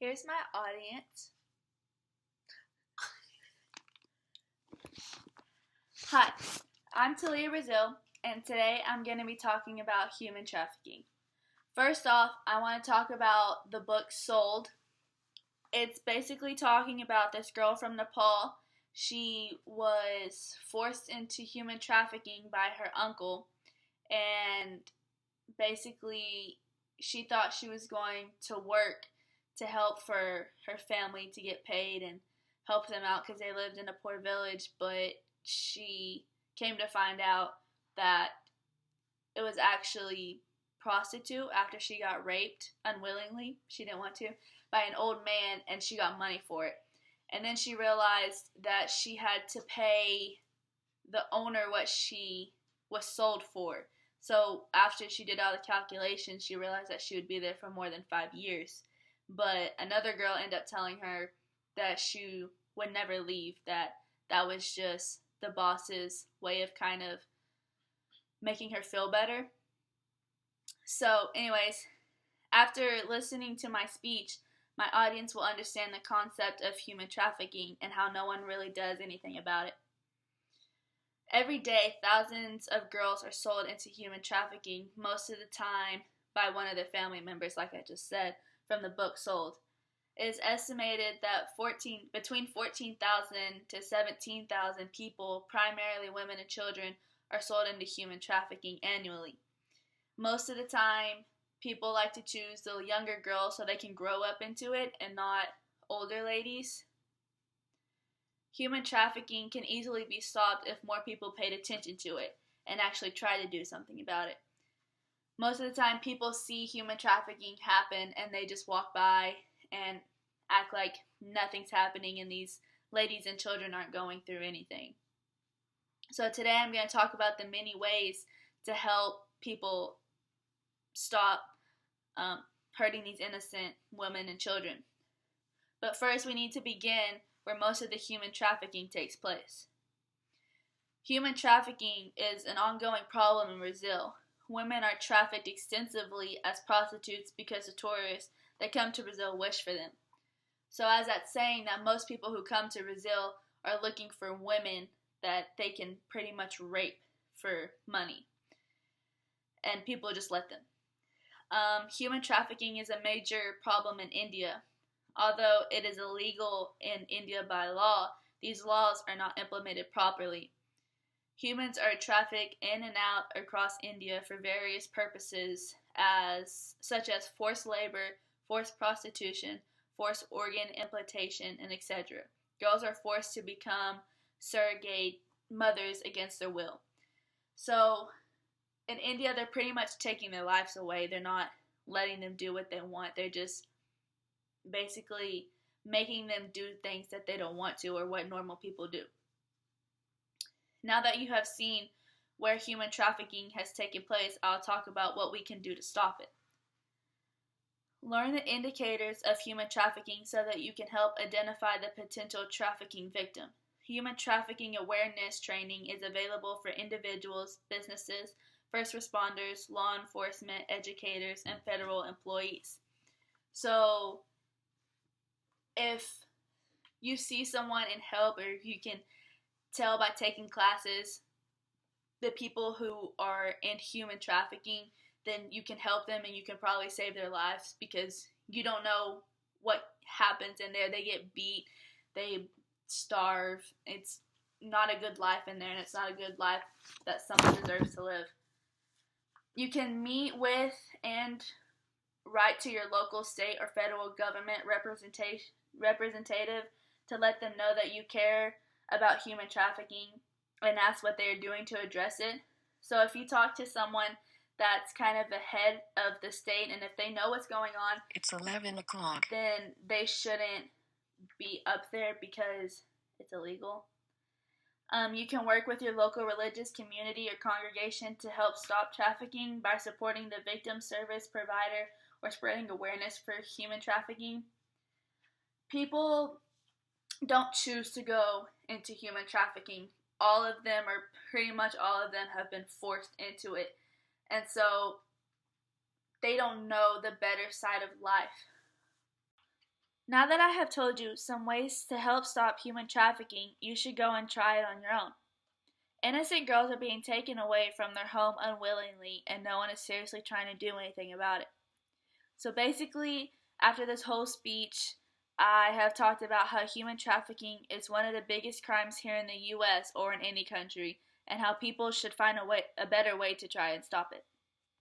Here's my audience. Hi, I'm Teleia Braziel, and today I'm going to be talking about human trafficking. First off, I want to talk about the book Sold. It's basically talking about this girl from Nepal. She was forced into human trafficking by her uncle, and basically she thought she was going to work to help for her family to get paid and help them out because they lived in a poor village, but she came to find out that it was actually prostitute after she got raped unwillingly, she didn't want to, by an old man, and she got money for it. And then she realized that she had to pay the owner what she was sold for. So after she did all the calculations, she realized that she would be there for more than 5 years. But another girl ended up telling her that she would never leave, that was just the boss's way of kind of making her feel better. So anyways, after listening to my speech, my audience will understand the concept of human trafficking and how no one really does anything about it. Every day, thousands of girls are sold into human trafficking, most of the time by one of their family members, like I just said, from the book Sold. It is estimated that between 14,000 to 17,000 people, primarily women and children, are sold into human trafficking annually. Most of the time, people like to choose the younger girls so they can grow up into it and not older ladies. Human trafficking can easily be stopped if more people paid attention to it and actually tried to do something about it. Most of the time, people see human trafficking happen and they just walk by and act like nothing's happening and these ladies and children aren't going through anything. So today I'm going to talk about the many ways to help people stop hurting these innocent women and children. But first, we need to begin where most of the human trafficking takes place. Human trafficking is an ongoing problem in Brazil. Women are trafficked extensively as prostitutes because the tourists that come to Brazil wish for them. So as that's saying that most people who come to Brazil are looking for women that they can pretty much rape for money. And people just let them. Human trafficking is a major problem in India. Although it is illegal in India by law, these laws are not implemented properly. Humans are trafficked in and out across India for various purposes, such as forced labor, forced prostitution, forced organ implantation, and etc. Girls are forced to become surrogate mothers against their will. So in India, they're pretty much taking their lives away. They're not letting them do what they want. They're just basically making them do things that they don't want to or what normal people do. Now that you have seen where human trafficking has taken place, I'll talk about what we can do to stop it. Learn the indicators of human trafficking so that you can help identify the potential trafficking victim. Human trafficking awareness training is available for individuals, businesses, first responders, law enforcement, educators, and federal employees. So if you see someone in help, or you can tell by taking classes the people who are in human trafficking, then you can help them and you can probably save their lives, because you don't know what happens in there. They get beat, they starve. It's not a good life in there, and it's not a good life that someone deserves to live. You can meet with and write to your local, state, or federal government representative to let them know that you care about human trafficking and ask what they are doing to address it. So if you talk to someone that's kind of the head of the state, and if they know what's going on, it's 11 o'clock, then they shouldn't be up there because it's illegal. You can work with your local religious community or congregation to help stop trafficking by supporting the victim service provider or spreading awareness for human trafficking. People don't choose to go into human trafficking. All of them, or pretty much all of them, have been forced into it. And so they don't know the better side of life. Now that I have told you some ways to help stop human trafficking, you should go and try it on your own. Innocent girls are being taken away from their home unwillingly, and no one is seriously trying to do anything about it. So basically, after this whole speech, I have talked about how human trafficking is one of the biggest crimes here in the US or in any country, and how people should find a better way to try and stop it.